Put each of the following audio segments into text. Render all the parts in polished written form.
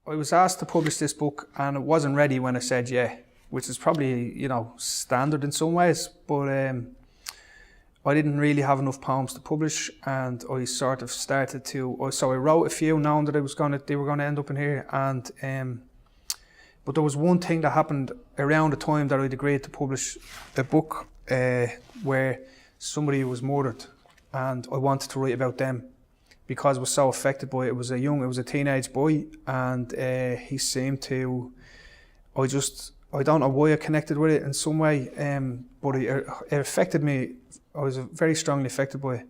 I was asked to publish this book and it wasn't ready when I said yeah, which is probably, you know, standard in some ways, but I didn't really have enough poems to publish, and I sort of started to, so I wrote a few knowing that they were gonna end up in here, and but there was one thing that happened around the time that I'd agreed to publish a book where somebody was murdered, and I wanted to write about them because I was so affected by it. It was a teenage boy, and he seemed to, I don't know why I connected with it in some way, but it affected me. I was very strongly affected by it.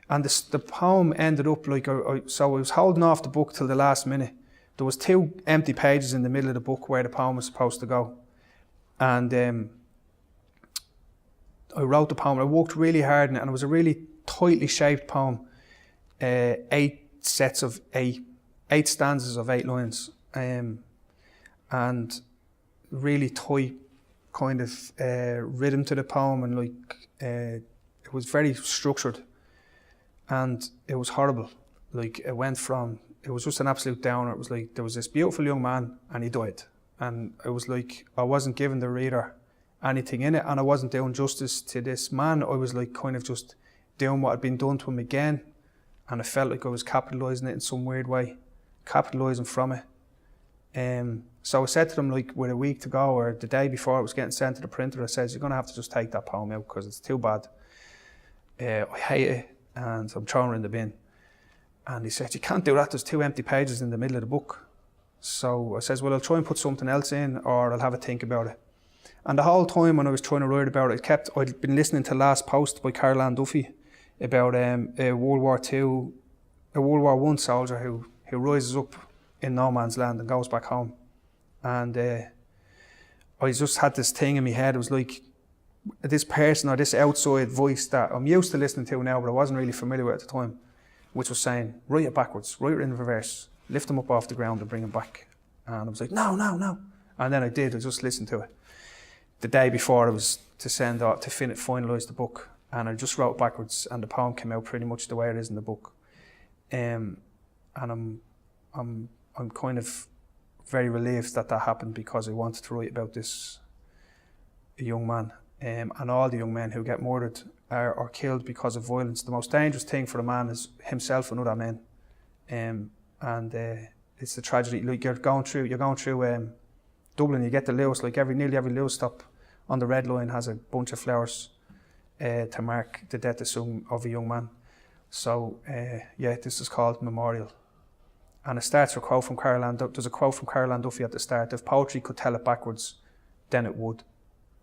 And the poem ended up like, so I was holding off the book till the last minute. There was 2 empty pages in the middle of the book where the poem was supposed to go. And I wrote the poem. I worked really hard on it, and it was a really tightly shaped poem. 8 stanzas of 8 lines. And really tight kind of rhythm to the poem, and like it was very structured, and it was horrible. Like it was just an absolute downer. It was like there was this beautiful young man and he died, and it was like I wasn't giving the reader anything in it, and I wasn't doing justice to this man. I was like kind of just doing what had been done to him again, and I felt like I was capitalising it in some weird way, capitalising from it. So I said to them, like with a week to go, or the day before it was getting sent to the printer, I said, you're going to have to just take that poem out because it's too bad. I hate it and I'm throwing it in the bin. And he said, you can't do that, there's 2 empty pages in the middle of the book. So I says, well, I'll try and put something else in, or I'll have a think about it. And the whole time when I was trying to write about it, I'd been listening to Last Post by Carl Duffy about a World War I soldier who rises up in no man's land and goes back home. And I just had this thing in my head. It was like this person or this outside voice that I'm used to listening to now, but I wasn't really familiar with at the time, which was saying, write it backwards, write it in reverse, lift them up off the ground and bring them back. And I was like, no. And then I did, I just listened to it. The day before I was to send out, to finalise the book, and I just wrote backwards, and the poem came out pretty much the way it is in the book. And I'm kind of very relieved that happened, because I wanted to write about this young man, and all the young men who get murdered are killed because of violence. The most dangerous thing for a man is himself and other men, and it's the tragedy. Like you're going through Dublin, you get the Lewis, like nearly every Lewis stop on the red line has a bunch of flowers to mark the death of a young man. So yeah, this is called Memorial. And it starts with a quote from there's a quote from Carl Duffy at the start: if poetry could tell it backwards, then it would.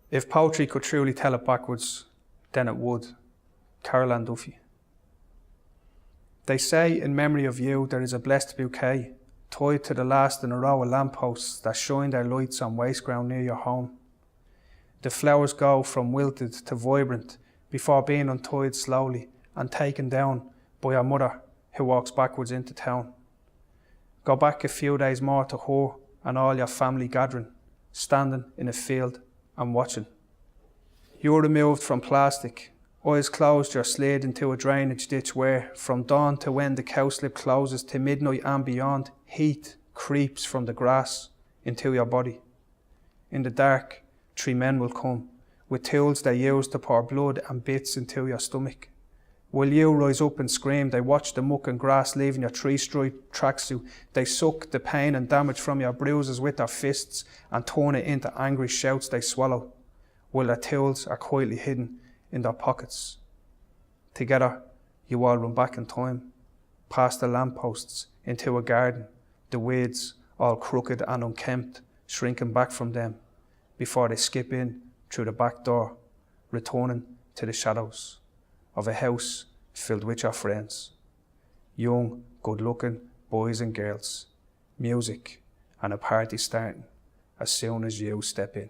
If poetry could truly tell it backwards, then it would. Carl Duffy. They say in memory of you there is a blessed bouquet, tied to the last in a row of lampposts that shine their lights on waste ground near your home. The flowers go from wilted to vibrant before being untied slowly and taken down by your mother, who walks backwards into town. Go back a few days more to her and all your family gathering, standing in a field and watching. You're removed from plastic, eyes closed, you're slid into a drainage ditch where, from dawn to when the cowslip closes to midnight and beyond, heat creeps from the grass into your body. In the dark, 3 men will come, with tools they use to pour blood and bits into your stomach. While you rise up and scream, they watch the muck and grass leaving your 3-stripe tracksuit. They suck the pain and damage from your bruises with their fists and turn it into angry shouts they swallow, while their tools are quietly hidden in their pockets. Together, you all run back in time, past the lampposts, into a garden, the weeds all crooked and unkempt, shrinking back from them, before they skip in through the back door, returning to the shadows of a house filled with your friends, young, good-looking boys and girls, music and a party starting as soon as you step in.